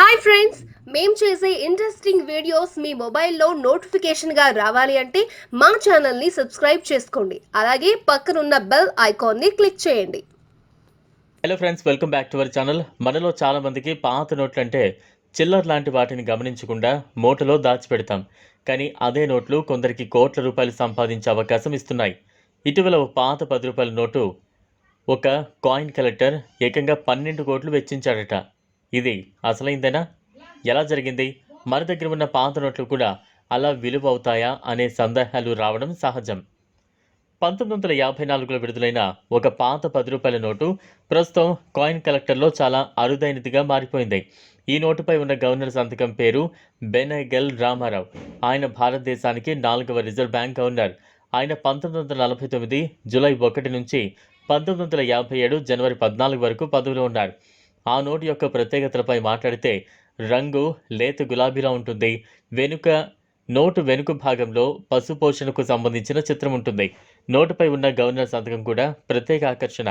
Hi friends, మేము చేసే interesting videos మీ మొబైల్లో నోటిఫికేషన్గా రావాలి అంటే మా ఛానల్ని సబ్స్క్రైబ్ చేసుకోండి. అలాగే పక్కనున్న బెల్ ఐకాన్ని క్లిక్ చేయండి. Hello friends, welcome back to our channel. మనలో చాలా మందికి పాత నోట్లు అంటే చిల్లర లాంటి వాటిని గమనించకుండా మూటలో దాచిపెడతాం. కానీ అదే నోట్లు కొందరికి కోట్ల రూపాయలు సంపాదించే అవకాశం ఇస్తున్నాయి. ఇటీవల ఒక పాత 10 రూపాయల నోటు ఒక కాయిన్ కలెక్టర్ ఏకంగా 12 కోట్లు వెచ్చించాడట. ఇది అసలైందేనా? ఎలా జరిగింది? మన దగ్గర ఉన్న పాత నోట్లు కూడా అలా విలువ అవుతాయా అనే సందేహాలు రావడం సహజం. 1954లో విడుదలైన ఒక పాత 10 రూపాయల నోటు ప్రస్తుతం కాయిన్ కలెక్టర్లో చాలా అరుదైనదిగా మారిపోయింది. ఈ నోటుపై ఉన్న గవర్నర్ సంతకం పేరు బెనగల్ రామారావు. ఆయన భారతదేశానికి 4వ రిజర్వ్ బ్యాంక్ గవర్నర్. ఆయన 1949 జూలై 1 నుంచి 1957 జనవరి 14 వరకు పదవిలో ఉన్నారు. ఆ నోటు యొక్క ప్రత్యేకతలపై మాట్లాడితే రంగు లేత గులాబీలా ఉంటుంది. నోటు వెనుక భాగంలో పశు పోషణకు సంబంధించిన చిత్రం ఉంటుంది. నోటుపై ఉన్న గవర్నర్ సంతకం కూడా ప్రత్యేక ఆకర్షణ.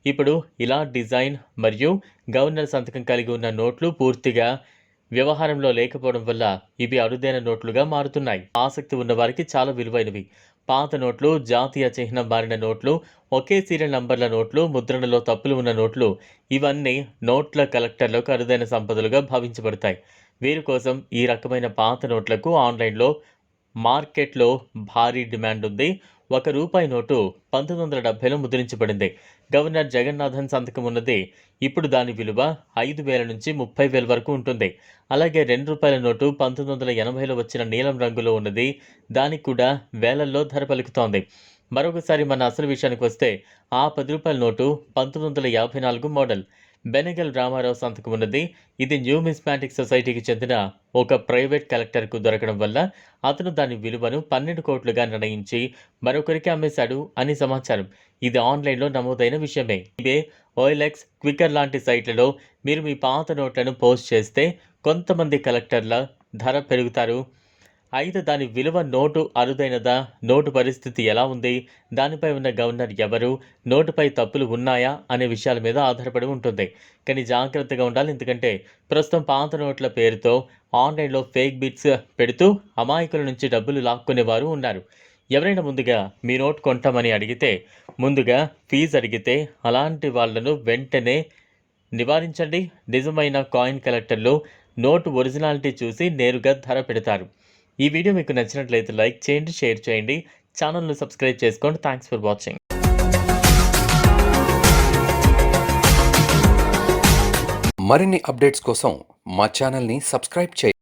ఇప్పుడు ఇలా డిజైన్ మరియు గవర్నర్ సంతకం కలిగి ఉన్న నోట్లు పూర్తిగా వ్యవహారంలో లేకపోవడం వల్ల ఇవి అరుదైన నోట్లుగా మారుతున్నాయి. ఆసక్తి ఉన్న వారికి చాలా విలువైనవి. పాత నోట్లు, జాతీయ చిహ్నం మారిన నోట్లు, ఒకే సీరియల్ నంబర్ల నోట్లు, ముద్రణలో తప్పులు ఉన్న నోట్లు, ఇవన్నీ నోట్ల కలెక్టర్లకు అరుదైన సంపదలుగా భావించబడతాయి. వీరి కోసం ఈ రకమైన పాత నోట్లకు ఆన్లైన్లో మార్కెట్లో భారీ డిమాండ్ ఉంది. ₹1 నోటు 1970లో ముద్రించబడింది. గవర్నర్ జగన్నాథన్ సంతకం ఉన్నది. ఇప్పుడు దాని విలువ 5,000 నుంచి 30,000 వరకు ఉంటుంది. అలాగే ₹2 నోటు 1980లో వచ్చిన నీలం రంగులో ఉన్నది. దానికి కూడా వేలల్లో ధర పలుకుతోంది. మరొకసారి మన అసలు విషయానికి వస్తే ఆ ₹10 నోటు 1954 మోడల్. బెనగల్ రామారావు సంతకం ఉన్నది. ఇది న్యూమిస్మాటిక్ సొసైటీకి చెందిన ఒక ప్రైవేట్ కలెక్టర్కు దొరకడం వల్ల అతను దాని విలువను 12 కోట్లుగా నిర్ణయించి మరొకరికి అమ్మేశాడు అని సమాచారం. ఇది ఆన్లైన్లో నమోదైన విషయమే. ఇవే OLX, క్విక్కర్ లాంటి సైట్లలో మీరు మీ పాత నోట్లను పోస్ట్ చేస్తే కొంతమంది కలెక్టర్ల ధర పెరుగుతారు. అయితే దాని విలువ నోటు అరుదైనదా, నోటు పరిస్థితి ఎలా ఉంది, దానిపై ఉన్న గవర్నర్ ఎవరు, నోటుపై తప్పులు ఉన్నాయా అనే విషయాల మీద ఆధారపడి ఉంటుంది. కానీ జాగ్రత్తగా ఉండాలి. ఎందుకంటే ప్రస్తుతం పాత నోట్ల పేరుతో ఆన్లైన్లో ఫేక్ బిట్స్ పెడుతూ అమాయకుల నుంచి డబ్బులు లాక్కునేవారు ఉన్నారు. ఎవరైనా ముందుగా మీ నోట్ కొంటామని అడిగితే ముందుగా ఫీజు అడిగితే అలాంటి వాళ్లను వెంటనే నివారించండి. నిజమైన కాయిన్ కలెక్టర్లు నోటు ఒరిజినాలిటీ చూసి నేరుగా ధర పెడతారు. ఈ వీడియో మీకు నచ్చినట్లయితే లైక్ చేయండి, షేర్ చేయండి, ఛానల్ను సబ్స్క్రైబ్ చేసుకోండి. Thanks for watching. మరిన్ని అప్డేట్స్ కోసం మా ఛానల్ని సబ్స్క్రైబ్ చేయండి.